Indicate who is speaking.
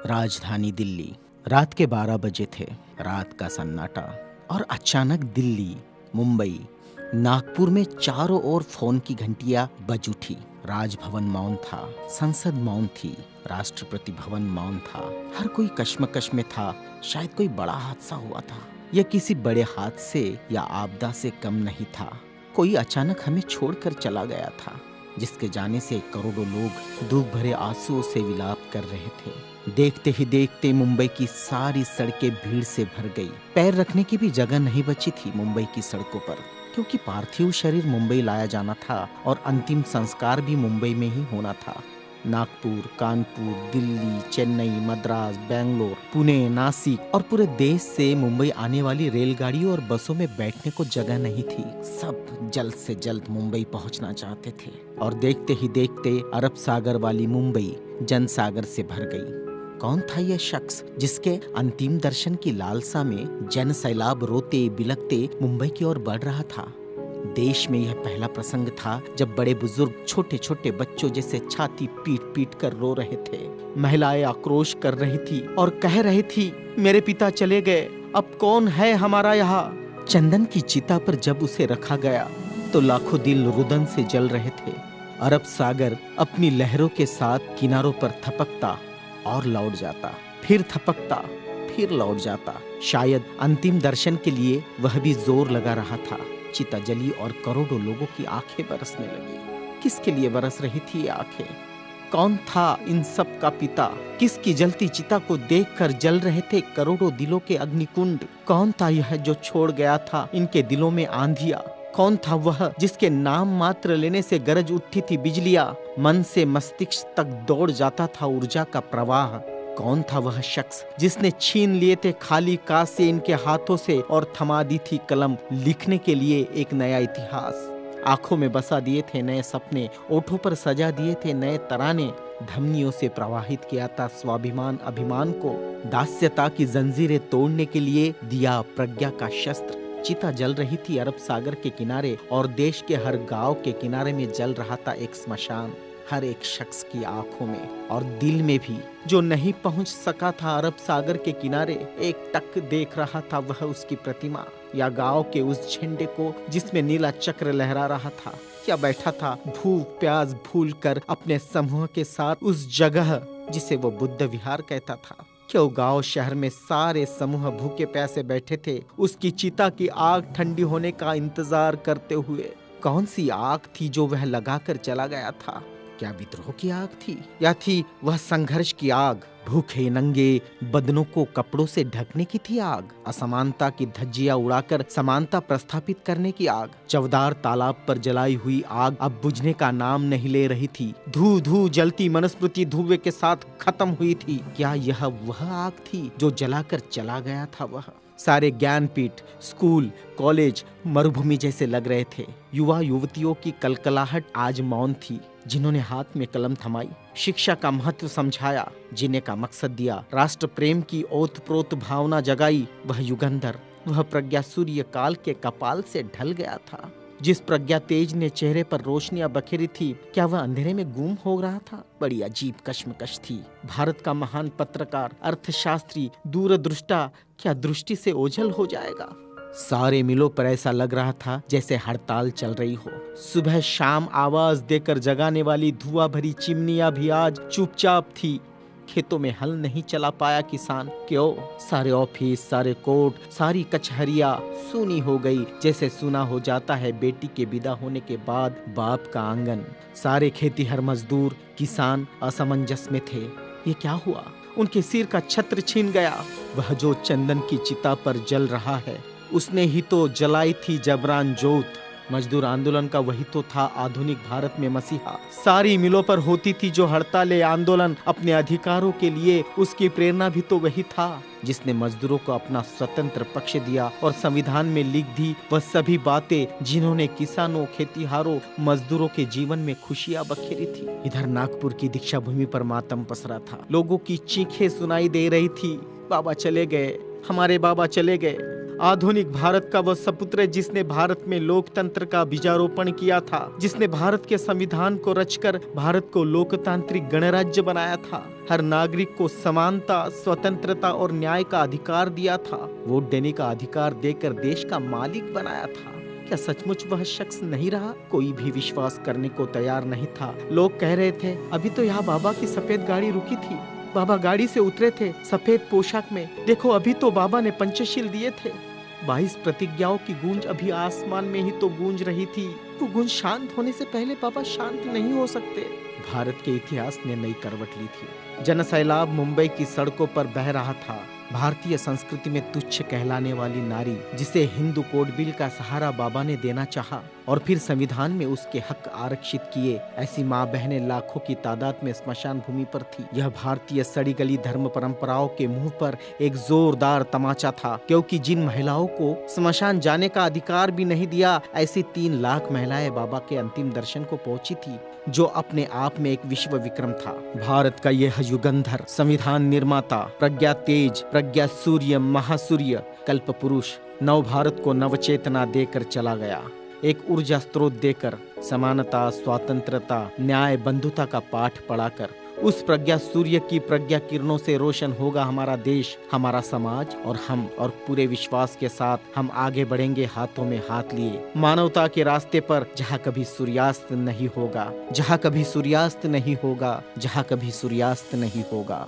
Speaker 1: राजधानी दिल्ली। रात के 12 बजे थे। रात का सन्नाटा। और अचानक दिल्ली, मुंबई, नागपुर में चारों ओर फोन की घंटियां बज उठी। राजभवन मौन था, संसद मौन थी, राष्ट्रपति भवन मौन था। हर कोई कश्मकश में था। शायद कोई बड़ा हादसा हुआ था। यह किसी बड़े हादसे या आपदा से कम नहीं था। कोई अचानक हमें छोड़कर चला गया था, जिसके जाने से करोड़ों लोग दुख भरे आंसुओं से विलाप कर रहे थे। देखते ही देखते मुंबई की सारी सड़कें भीड़ से भर गई। पैर रखने की भी जगह नहीं बची थी मुंबई की सड़कों पर, क्योंकि पार्थिव शरीर मुंबई लाया जाना था और अंतिम संस्कार भी मुंबई में ही होना था। नागपुर, कानपुर, दिल्ली, चेन्नई, मद्रास, बेंगलोर, पुणे, नासिक और पूरे देश से मुंबई आने वाली रेलगाड़ियों और बसों में बैठने को जगह नहीं थी। सब जल्द से जल्द मुंबई पहुंचना चाहते थे और देखते ही देखते अरब सागर वाली मुंबई जनसागर से भर गई। कौन था यह शख्स जिसके अंतिम दर्शन की लालसा में जन सैलाब रोते बिलखते मुंबई की ओर बढ़ रहा था? देश में यह पहला प्रसंग था जब बड़े बुजुर्ग छोटे छोटे बच्चों जैसे छाती पीट पीट कर रो रहे थे। महिलाएं आक्रोश कर रही थी और कह रही थी, मेरे पिता चले गए, अब कौन है हमारा यहाँ। चंदन की चिता पर जब उसे रखा गया तो लाखों दिल रुदन से जल रहे थे। अरब सागर अपनी लहरों के साथ किनारों पर थपकता और लौट जाता, फिर थपकता, फिर लौट जाता। शायद अंतिम दर्शन के लिए वह भी जोर लगा रहा था। चिता जली और करोड़ों लोगों की आंखें बरसने लगी। किसके लिए बरस रही थी ये आंखें? कौन था इन सब का पिता? किसकी जलती चिता को देखकर जल रहे थे करोड़ों दिलों के अग्निकुंड? कौन था यह जो छोड़ गया था इनके दिलों में आंधिया? कौन था वह जिसके नाम मात्र लेने से गरज उठती थी बिजलियां, मन से मस्तिष्क तक दौड़ जाता था ऊर्जा का प्रवाह? कौन था वह शख्स जिसने छीन लिए थे खाली कासे इनके हाथों से और थमा दी थी कलम लिखने के लिए एक नया इतिहास? आंखों में बसा दिए थे नए सपने, ओठों पर सजा दिए थे नए तराने, धमनियों से प्रवाहित किया था स्वाभिमान अभिमान को, दास्यता की जंजीरें तोड़ने के लिए दिया प्रज्ञा का शस्त्र। चिता जल रही थी अरब सागर के किनारे और देश के हर गांव के किनारे में जल रहा था एक स्मशान। हर एक शख्स की आंखों में और दिल में भी जो नहीं पहुंच सका था अरब सागर के किनारे, एक टक देख रहा था वह उसकी प्रतिमा या गांव के उस झंडे को जिसमें नीला चक्र लहरा रहा था, या बैठा था भूख प्यास भूल कर अपने समूह के साथ उस जगह जिसे वो बुद्ध विहार कहता था। क्यों गांव शहर में सारे समूह भूखे प्यासे बैठे थे उसकी चिता की आग ठंडी होने का इंतजार करते हुए? कौन सी आग थी जो वह लगाकर चला गया था? क्या विद्रोह की आग थी या थी वह संघर्ष की आग? भूखे नंगे बदनों को कपड़ों से ढकने की थी आग? असमानता की धज्जियां उड़ाकर समानता प्रस्थापित करने की आग? चवदार तालाब पर जलाई हुई आग अब बुझने का नाम नहीं ले रही थी। धू धू जलती मनुस्मृति धुएं के साथ खत्म हुई थी। क्या यह वह आग थी जो जलाकर चला गया था वह? सारे ज्ञानपीठ, स्कूल, कॉलेज मरुभूमि जैसे लग रहे थे। युवा युवतियों की कलकलाहट आज मौन थी। जिन्होंने हाथ में कलम थमाई, शिक्षा का महत्व समझाया, जीने का मकसद दिया, राष्ट्र प्रेम की ओतप्रोत भावना जगाई, वह युगंधर, वह प्रज्ञा सूर्य काल के कपाल से ढल गया था। जिस प्रज्ञा तेज ने चेहरे पर रोशनियां बखेरी थी, क्या वह अंधेरे में गुम हो रहा था? बड़ी अजीब कश्मकश थी। भारत का महान पत्रकार, अर्थशास्त्री, दूरदृष्टा क्या दृष्टि से ओझल हो जाएगा? सारे मिलों पर ऐसा लग रहा था जैसे हड़ताल चल रही हो। सुबह शाम आवाज देकर जगाने वाली धुआं भरी चिमनियां भी आज चुपचाप थी। खेतों में हल नहीं चला पाया किसान। क्यों? सारे ऑफिस, सारे कोर्ट, सारी कचहरियां सूनी हो गई, जैसे सूना हो जाता है बेटी के विदा होने के बाद बाप का आंगन। सारे खेतीहर मजदूर, किसान असमंजस में थे। ये क्या हुआ? उनके सिर का छत्र छीन गया। वह जो चंदन की चिता पर जल रहा है, उसने ही तो जलाई थी जबरान जोत। मजदूर आंदोलन का वही तो था आधुनिक भारत में मसीहा। सारी मिलों पर होती थी जो हड़तालें, आंदोलन अपने अधिकारों के लिए, उसकी प्रेरणा भी तो वही था जिसने मजदूरों को अपना स्वतंत्र पक्ष दिया और संविधान में लिख दी वह सभी बातें जिन्होंने किसानों, खेतीहारों, मजदूरों के जीवन में खुशियां बखेरी थी। इधर नागपुर की दीक्षा भूमि पर मातम पसरा था। लोगों की चीखें सुनाई दे रही थी, बाबा चले गए, हमारे बाबा चले गए। आधुनिक भारत का वह सपुत्र है जिसने भारत में लोकतंत्र का बीजारोपण किया था, जिसने भारत के संविधान को रचकर भारत को लोकतांत्रिक गणराज्य बनाया था, हर नागरिक को समानता, स्वतंत्रता और न्याय का अधिकार दिया था, वोट देने का अधिकार देकर देश का मालिक बनाया था। क्या सचमुच वह शख्स नहीं रहा? कोई भी विश्वास करने को तैयार नहीं था। लोग कह रहे थे, अभी तो यहाँ बाबा की सफेद गाड़ी रुकी थी, बाबा गाड़ी से उतरे थे सफेद पोशाक में, देखो अभी तो बाबा ने पंचशील दिए थे। 22 प्रतिज्ञाओं की गूंज अभी आसमान में ही तो गूंज रही थी। वो गूंज शांत होने से पहले बाबा शांत नहीं हो सकते। भारत के इतिहास ने नई करवट ली थी। जनसैलाब मुंबई की सड़कों पर बह रहा था। भारतीय संस्कृति में तुच्छ कहलाने वाली नारी, जिसे हिंदू कोड बिल का सहारा बाबा ने देना चाहा और फिर संविधान में उसके हक आरक्षित किए, ऐसी माँ बहनें लाखों की तादाद में स्मशान भूमि पर थी। यह भारतीय सड़ी गली धर्म परंपराओं के मुंह पर एक जोरदार तमाचा था, क्योंकि जिन महिलाओं को स्मशान जाने का अधिकार भी नहीं दिया, ऐसी 3 लाख महिलाएं बाबा के अंतिम दर्शन को पहुंची थी, जो अपने आप में एक विश्व विक्रम था। भारत का यह युगंधर, संविधान निर्माता, प्रज्ञा तेज, प्रज्ञा सूर्य, महासूर्य, कल्प पुरुष नव भारत को नवचेतना देकर चला गया। एक ऊर्जा स्रोत देकर, समानता, स्वतंत्रता, न्याय, बंधुता का पाठ पढ़ाकर, उस प्रज्ञा सूर्य की प्रज्ञा किरणों से रोशन होगा हमारा देश, हमारा समाज और हम। और पूरे विश्वास के साथ हम आगे बढ़ेंगे हाथों में हाथ लिए, मानवता के रास्ते पर, जहाँ कभी सूर्यास्त नहीं होगा, जहाँ कभी सूर्यास्त नहीं होगा, जहाँ कभी सूर्यास्त नहीं होगा।